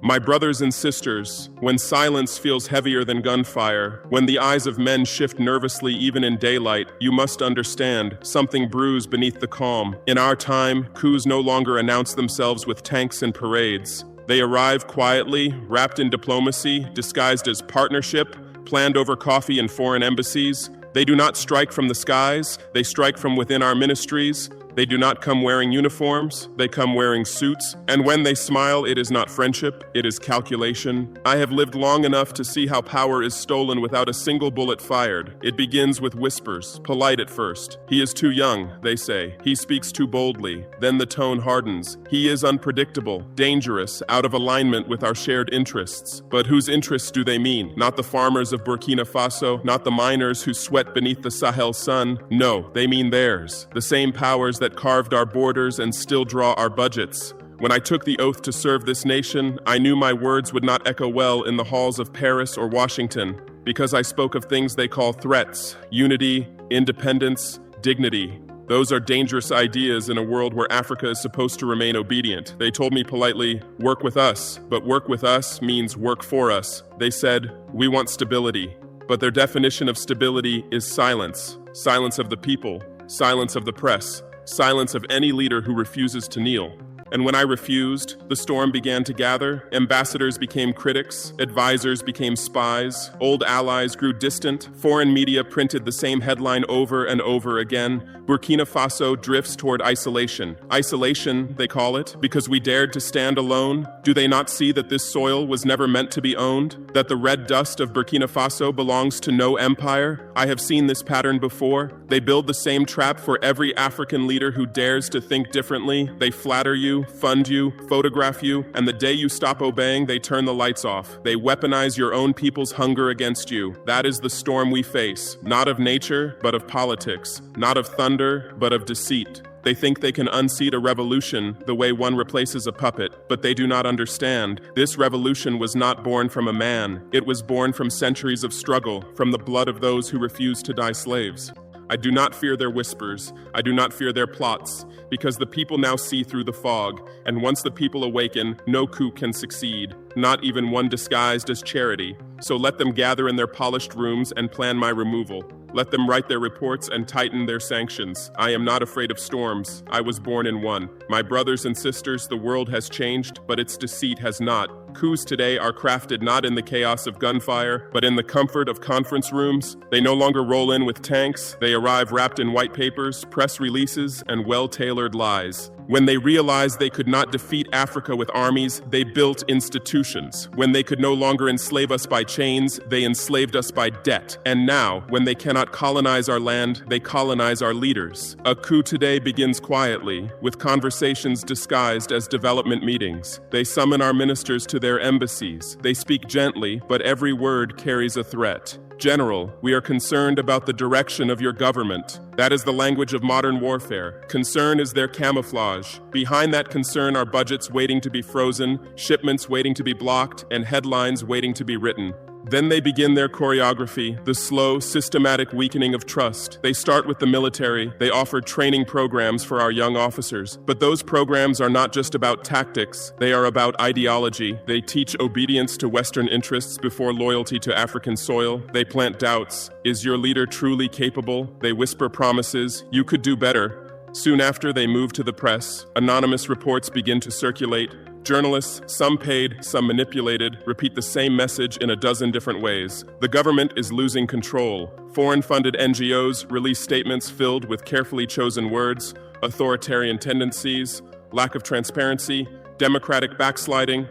My brothers and sisters, when silence feels heavier than gunfire, when the eyes of men shift nervously even in daylight, you must understand something brews beneath the calm. In our time, coups no longer announce themselves with tanks and parades. They arrive quietly, wrapped in diplomacy, disguised as partnership, planned over coffee in foreign embassies. They do not strike from the skies, they strike from within our ministries. They do not come wearing uniforms, they come wearing suits. And when they smile, it is not friendship, it is calculation. I have lived long enough to see how power is stolen without a single bullet fired. It begins with whispers, polite at first. He is too young, they say. He speaks too boldly. Then the tone hardens. He is unpredictable, dangerous, out of alignment with our shared interests. But whose interests do they mean? Not the farmers of Burkina Faso, not the miners who sweat beneath the Sahel sun. No, they mean theirs. The same powers that carved our borders and still draw our budgets. When I took the oath to serve this nation, I knew my words would not echo well in the halls of Paris or Washington, because I spoke of things they call threats: unity, independence, dignity. Those are dangerous ideas in a world where Africa is supposed to remain obedient. They told me politely, work with us, but work with us means work for us. They said, we want stability, but their definition of stability is silence. Silence of the people, silence of the press, silence of any leader who refuses to kneel. And when I refused, the storm began to gather. Ambassadors became critics, advisors became spies, old allies grew distant, foreign media printed the same headline over and over again. Burkina Faso drifts toward isolation. Isolation, they call it, because we dared to stand alone. Do they not see that this soil was never meant to be owned? That the red dust of Burkina Faso belongs to no empire? I have seen this pattern before. They build the same trap for every African leader who dares to think differently. They flatter you, fund you, photograph you, and the day you stop obeying, they turn the lights off. They weaponize your own people's hunger against you. That is the storm we face, not of nature, but of politics, not of thunder, but of deceit. They think they can unseat a revolution the way one replaces a puppet, but they do not understand. This revolution was not born from a man. It was born from centuries of struggle, from the blood of those who refused to die slaves. I do not fear their whispers. I do not fear their plots, because the people now see through the fog, and once the people awaken, no coup can succeed, not even one disguised as charity. So let them gather in their polished rooms and plan my removal. Let them write their reports and tighten their sanctions. I am not afraid of storms. I was born in one. My brothers and sisters, the world has changed, but its deceit has not. Coups today are crafted not in the chaos of gunfire, but in the comfort of conference rooms. They no longer roll in with tanks. They arrive wrapped in white papers, press releases, and well-tailored lies. When they realized they could not defeat Africa with armies, they built institutions. When they could no longer enslave us by chains, they enslaved us by debt. And now, when they cannot colonize our land, they colonize our leaders. A coup today begins quietly, with conversations disguised as development meetings. They summon our ministers to their embassies. They speak gently, but every word carries a threat. General, we are concerned about the direction of your government. That is the language of modern warfare. Concern is their camouflage. Behind that concern are budgets waiting to be frozen, shipments waiting to be blocked, and headlines waiting to be written. Then they begin their choreography, the slow, systematic weakening of trust. They start with the military. They offer training programs for our young officers. But those programs are not just about tactics. They are about ideology. They teach obedience to Western interests before loyalty to African soil. They plant doubts. Is your leader truly capable? They whisper promises. You could do better. Soon after, they move to the press. Anonymous reports begin to circulate. Journalists, some paid, some manipulated, repeat the same message in a dozen different ways. The government is losing control. Foreign-funded NGOs release statements filled with carefully chosen words, authoritarian tendencies, lack of transparency, democratic backsliding.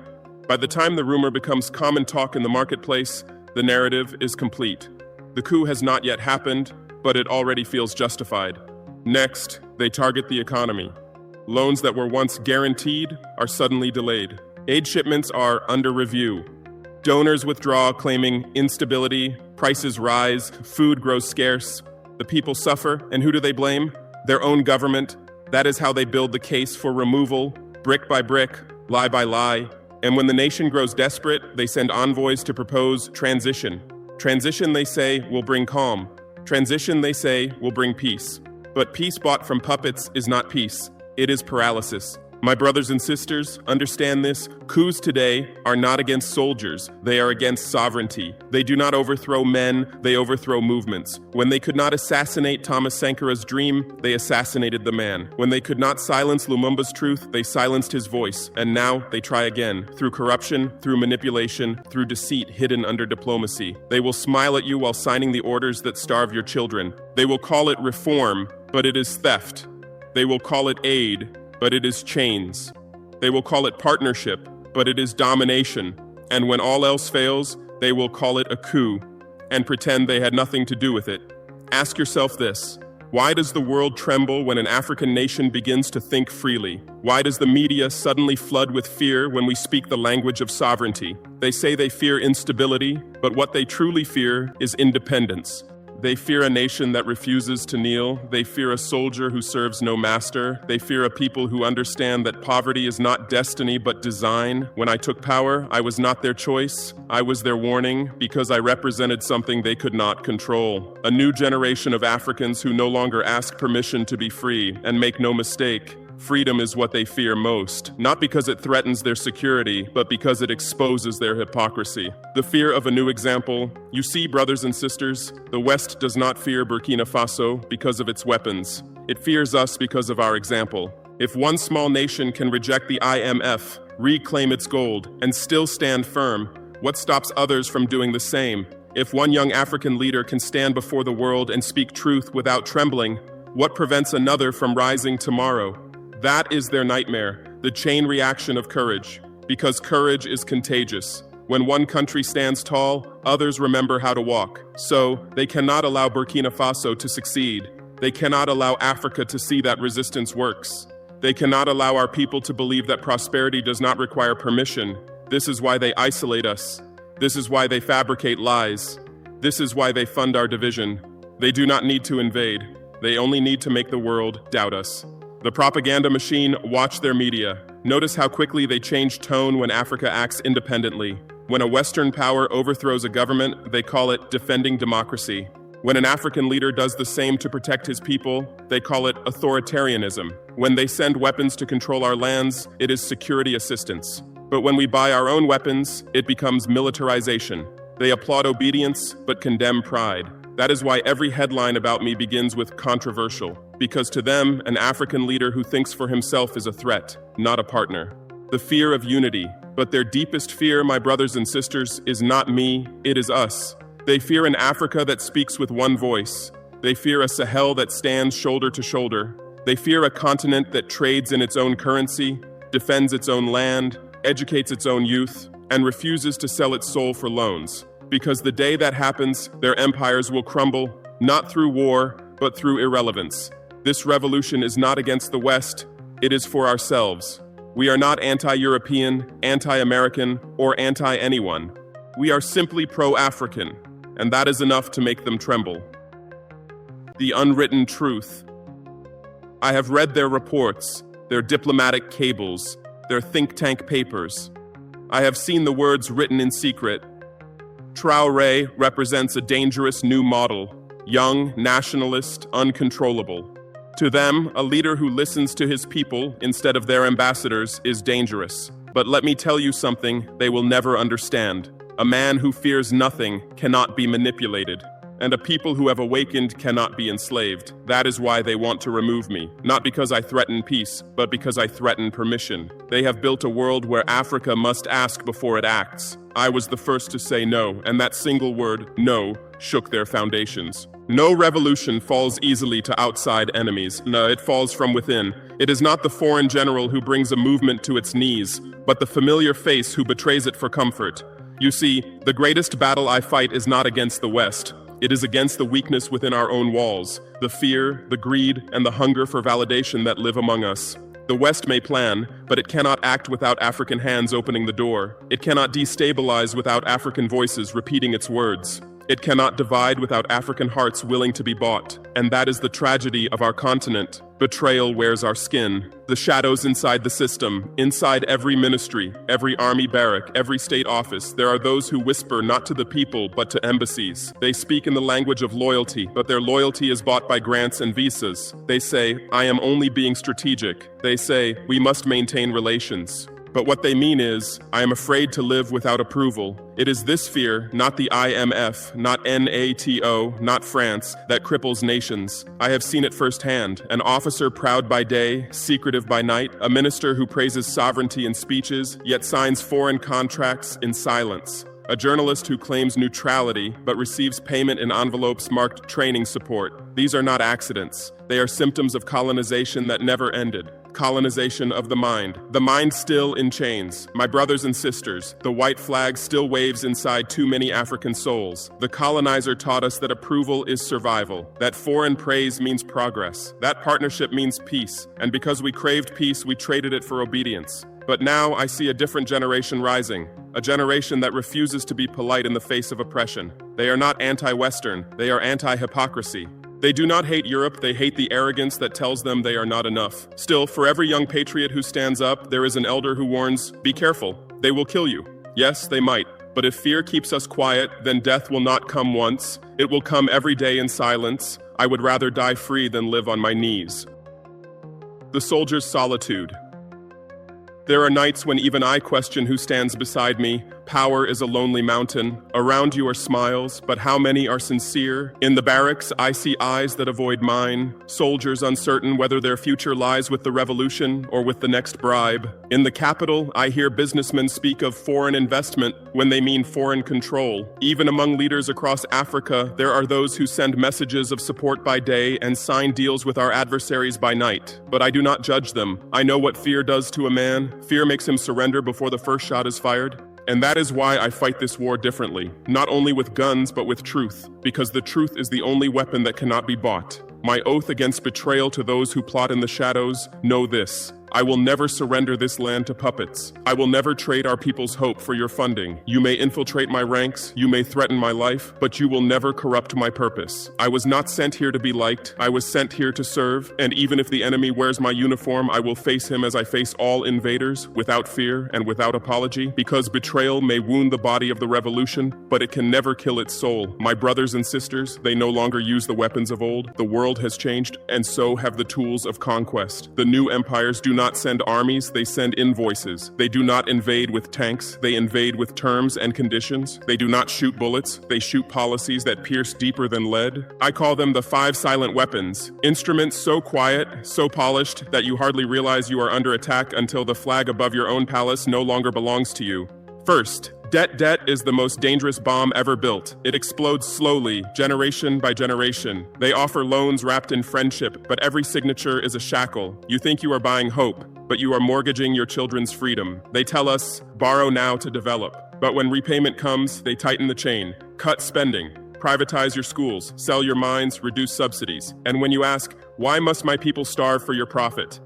By the time the rumor becomes common talk in the marketplace, the narrative is complete. The coup has not yet happened, but it already feels justified. Next, they target the economy. Loans that were once guaranteed are suddenly delayed. Aid shipments are under review. Donors withdraw, claiming instability, prices rise, food grows scarce. The people suffer, and who do they blame? Their own government. That is how they build the case for removal, brick by brick, lie by lie. And when the nation grows desperate, they send envoys to propose transition. Transition, they say, will bring calm. Transition, they say, will bring peace. But peace bought from puppets is not peace. It is paralysis. My brothers and sisters, understand this. Coups today are not against soldiers. They are against sovereignty. They do not overthrow men, they overthrow movements. When they could not assassinate Thomas Sankara's dream, they assassinated the man. When they could not silence Lumumba's truth, they silenced his voice. And now they try again, through corruption, through manipulation, through deceit hidden under diplomacy. They will smile at you while signing the orders that starve your children. They will call it reform, but it is theft. They will call it aid, but it is chains. They will call it partnership, but it is domination. And when all else fails, they will call it a coup and pretend they had nothing to do with it. Ask yourself this: why does the world tremble when an African nation begins to think freely? Why does the media suddenly flood with fear when we speak the language of sovereignty? They say they fear instability, but what they truly fear is independence. They fear a nation that refuses to kneel. They fear a soldier who serves no master. They fear a people who understand that poverty is not destiny but design. When I took power, I was not their choice. I was their warning because I represented something they could not control. A new generation of Africans who no longer ask permission to be free. And make no mistake, freedom is what they fear most, not because it threatens their security, but because it exposes their hypocrisy. The fear of a new example. You see, brothers and sisters, the West does not fear Burkina Faso because of its weapons. It fears us because of our example. If one small nation can reject the IMF, reclaim its gold, and still stand firm, what stops others from doing the same? If one young African leader can stand before the world and speak truth without trembling, what prevents another from rising tomorrow? That is their nightmare, the chain reaction of courage, because courage is contagious. When one country stands tall, others remember how to walk. So, they cannot allow Burkina Faso to succeed. They cannot allow Africa to see that resistance works. They cannot allow our people to believe that prosperity does not require permission. This is why they isolate us. This is why they fabricate lies. This is why they fund our division. They do not need to invade. They only need to make the world doubt us. The propaganda machine, watch their media. Notice how quickly they change tone when Africa acts independently. When a Western power overthrows a government, they call it defending democracy. When an African leader does the same to protect his people, they call it authoritarianism. When they send weapons to control our lands, it is security assistance. But when we buy our own weapons, it becomes militarization. They applaud obedience, but condemn pride. That is why every headline about me begins with controversial, because to them, an African leader who thinks for himself is a threat, not a partner. The fear of unity, but their deepest fear, my brothers and sisters, is not me, it is us. They fear an Africa that speaks with one voice. They fear a Sahel that stands shoulder to shoulder. They fear a continent that trades in its own currency, defends its own land, educates its own youth, and refuses to sell its soul for loans. Because the day that happens, their empires will crumble, not through war, but through irrelevance. This revolution is not against the West, it is for ourselves. We are not anti-European, anti-American, or anti-anyone. We are simply pro-African, and that is enough to make them tremble. The unwritten truth. I have read their reports, their diplomatic cables, their think tank papers. I have seen the words written in secret. Traore represents a dangerous new model, young, nationalist, uncontrollable. To them, a leader who listens to his people instead of their ambassadors is dangerous. But let me tell you something they will never understand. A man who fears nothing cannot be manipulated, and a people who have awakened cannot be enslaved. That is why they want to remove me, not because I threaten peace, but because I threaten permission. They have built a world where Africa must ask before it acts. I was the first to say no, and that single word, no, shook their foundations. No revolution falls easily to outside enemies. No, it falls from within. It is not the foreign general who brings a movement to its knees, but the familiar face who betrays it for comfort. You see, the greatest battle I fight is not against the West. It is against the weakness within our own walls, the fear, the greed, and the hunger for validation that live among us. The West may plan, but it cannot act without African hands opening the door. It cannot destabilize without African voices repeating its words. It cannot divide without African hearts willing to be bought. And that is the tragedy of our continent. Betrayal wears our skin. The shadows inside the system, inside every ministry, every army barrack, every state office, there are those who whisper not to the people but to embassies. They speak in the language of loyalty, but their loyalty is bought by grants and visas. They say, I am only being strategic. They say, we must maintain relations. But what they mean is, I am afraid to live without approval. It is this fear, not the IMF, not NATO, not France, that cripples nations. I have seen it firsthand. An officer proud by day, secretive by night, a minister who praises sovereignty in speeches, yet signs foreign contracts in silence. A journalist who claims neutrality, but receives payment in envelopes marked training support. These are not accidents. They are symptoms of colonization that never ended. Colonization of the mind still in chains. My brothers and sisters, the white flag still waves inside too many African souls. The colonizer taught us that approval is survival, that foreign praise means progress, that partnership means peace, and because we craved peace, we traded it for obedience. But now I see a different generation rising, a generation that refuses to be polite in the face of oppression. They are not anti-Western, they are anti-hypocrisy. They do not hate Europe, they hate the arrogance that tells them they are not enough. Still, for every young patriot who stands up, there is an elder who warns, be careful, they will kill you. Yes, they might, but if fear keeps us quiet, then death will not come once. It will come every day in silence. I would rather die free than live on my knees. The soldier's solitude. There are nights when even I question who stands beside me. Power is a lonely mountain. Around you are smiles, but how many are sincere? In the barracks, I see eyes that avoid mine. Soldiers uncertain whether their future lies with the revolution or with the next bribe. In the capital, I hear businessmen speak of foreign investment when they mean foreign control. Even among leaders across Africa, there are those who send messages of support by day and sign deals with our adversaries by night. But I do not judge them. I know what fear does to a man. Fear makes him surrender before the first shot is fired. And that is why I fight this war differently, not only with guns, but with truth, because the truth is the only weapon that cannot be bought. My oath against betrayal to those who plot in the shadows, know this. I will never surrender this land to puppets. I will never trade our people's hope for your funding. You may infiltrate my ranks, you may threaten my life, but you will never corrupt my purpose. I was not sent here to be liked, I was sent here to serve, and even if the enemy wears my uniform, I will face him as I face all invaders, without fear and without apology, because betrayal may wound the body of the revolution, but it can never kill its soul. My brothers and sisters, they no longer use the weapons of old. The world has changed, and so have the tools of conquest. The new empires do not send armies, they send invoices. They do not invade with tanks, they invade with terms and conditions. They do not shoot bullets, they shoot policies that pierce deeper than lead. I call them the 5 silent weapons. Instruments so quiet, so polished, that you hardly realize you are under attack until the flag above your own palace no longer belongs to you. First, debt is the most dangerous bomb ever built. It explodes slowly, generation by generation. They offer loans wrapped in friendship, but every signature is a shackle. You think you are buying hope, but you are mortgaging your children's freedom. They tell us, borrow now to develop. But when repayment comes, they tighten the chain, cut spending, privatize your schools, sell your mines, reduce subsidies. And when you ask, why must my people starve for your profit?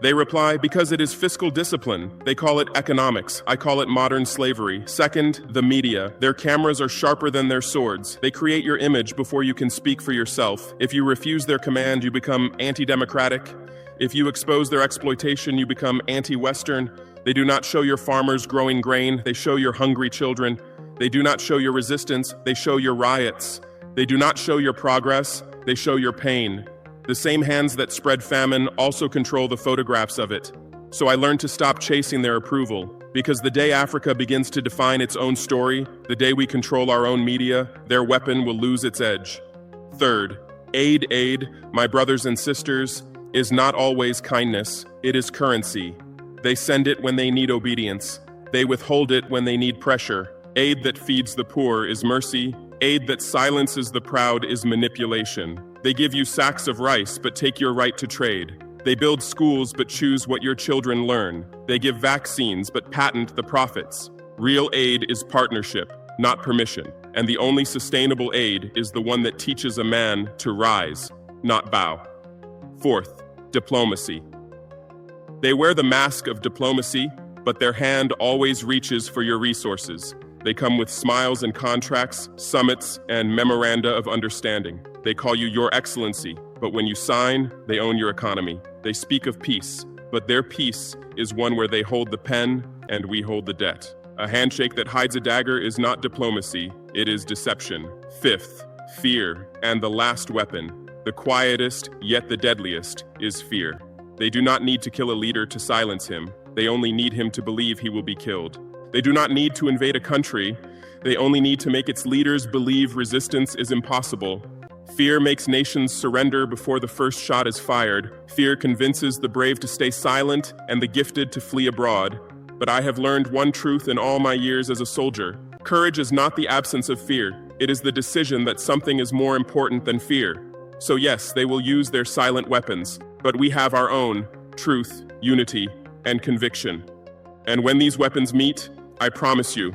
They reply, because it is fiscal discipline. They call it economics. I call it modern slavery. Second, the media. Their cameras are sharper than their swords. They create your image before you can speak for yourself. If you refuse their command, you become anti-democratic. If you expose their exploitation, you become anti-Western. They do not show your farmers growing grain. They show your hungry children. They do not show your resistance. They show your riots. They do not show your progress. They show your pain. The same hands that spread famine also control the photographs of it. So I learned to stop chasing their approval, because the day Africa begins to define its own story, the day we control our own media, their weapon will lose its edge. Third, aid, my brothers and sisters, is not always kindness, it is currency. They send it when they need obedience. They withhold it when they need pressure. Aid that feeds the poor is mercy. Aid that silences the proud is manipulation. They give you sacks of rice, but take your right to trade. They build schools, but choose what your children learn. They give vaccines, but patent the profits. Real aid is partnership, not permission. And the only sustainable aid is the one that teaches a man to rise, not bow. Fourth, diplomacy. They wear the mask of diplomacy, but their hand always reaches for your resources. They come with smiles and contracts, summits, and memoranda of understanding. They call you Your Excellency, but when you sign, they own your economy. They speak of peace, but their peace is one where they hold the pen and we hold the debt. A handshake that hides a dagger is not diplomacy, it is deception. Fifth, fear. And the last weapon, the quietest yet the deadliest, is fear. They do not need to kill a leader to silence him. They only need him to believe he will be killed. They do not need to invade a country. They only need to make its leaders believe resistance is impossible. Fear makes nations surrender before the first shot is fired. Fear convinces the brave to stay silent and the gifted to flee abroad. But I have learned one truth in all my years as a soldier. Courage is not the absence of fear. It is the decision that something is more important than fear. So yes, they will use their silent weapons, but we have our own: truth, unity, and conviction. And when these weapons meet, I promise you,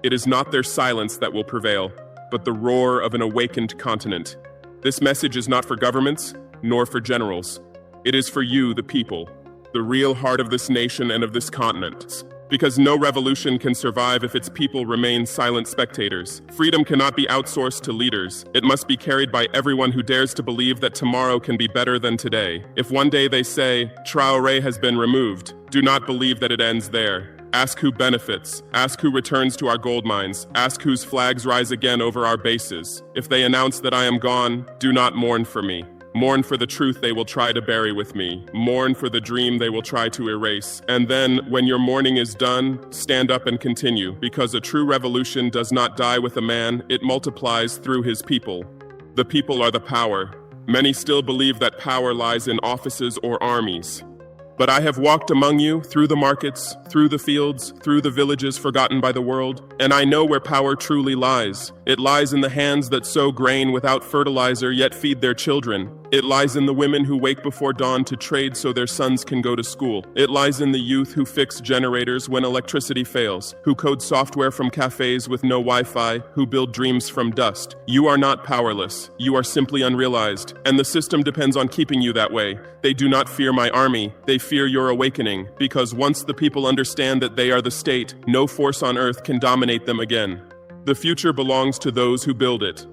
it is not their silence that will prevail, but the roar of an awakened continent. This message is not for governments, nor for generals. It is for you, the people, the real heart of this nation and of this continent. Because no revolution can survive if its people remain silent spectators. Freedom cannot be outsourced to leaders. It must be carried by everyone who dares to believe that tomorrow can be better than today. If one day they say, Traore has been removed, do not believe that it ends there. Ask who benefits. Ask who returns to our gold mines. Ask whose flags rise again over our bases. If they announce that I am gone, do not mourn for me. Mourn for the truth they will try to bury with me. Mourn for the dream they will try to erase. And then, when your mourning is done, stand up and continue, because a true revolution does not die with a man, it multiplies through his people. The people are the power. Many still believe that power lies in offices or armies. But I have walked among you, through the markets, through the fields, through the villages forgotten by the world, and I know where power truly lies. It lies in the hands that sow grain without fertilizer, yet feed their children. It lies in the women who wake before dawn to trade so their sons can go to school. It lies in the youth who fix generators when electricity fails, who code software from cafes with no Wi-Fi, who build dreams from dust. You are not powerless. You are simply unrealized, and the system depends on keeping you that way. They do not fear my army. They fear your awakening, because once the people understand that they are the state, no force on earth can dominate them again. The future belongs to those who build it.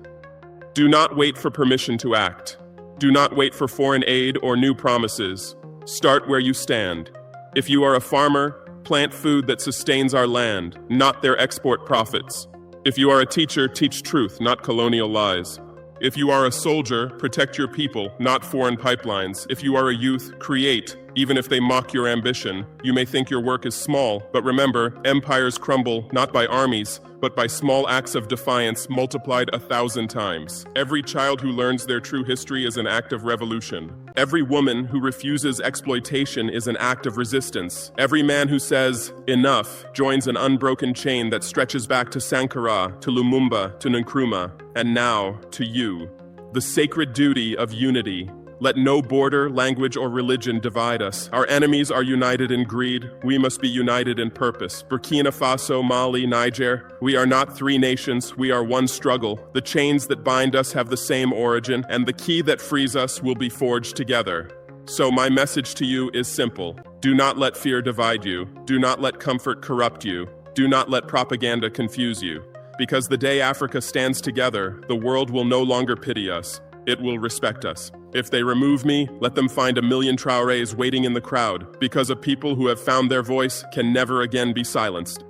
Do not wait for permission to act. Do not wait for foreign aid or new promises. Start where you stand. If you are a farmer, plant food that sustains our land, not their export profits. If you are a teacher, teach truth, not colonial lies. If you are a soldier, protect your people, not foreign pipelines. If you are a youth, create, even if they mock your ambition. You may think your work is small, but remember, empires crumble not by armies, but by small acts of defiance multiplied 1,000 times. Every child who learns their true history is an act of revolution. Every woman who refuses exploitation is an act of resistance. Every man who says, enough, joins an unbroken chain that stretches back to Sankara, to Lumumba, to Nkrumah, and now to you. The sacred duty of unity. Let no border, language, or religion divide us. Our enemies are united in greed. We must be united in purpose. Burkina Faso, Mali, Niger. We are not three nations. We are one struggle. The chains that bind us have the same origin, and the key that frees us will be forged together. So my message to you is simple. Do not let fear divide you. Do not let comfort corrupt you. Do not let propaganda confuse you. Because the day Africa stands together, the world will no longer pity us. It will respect us. If they remove me, let them find 1,000,000 Traores waiting in the crowd, because a people who have found their voice can never again be silenced.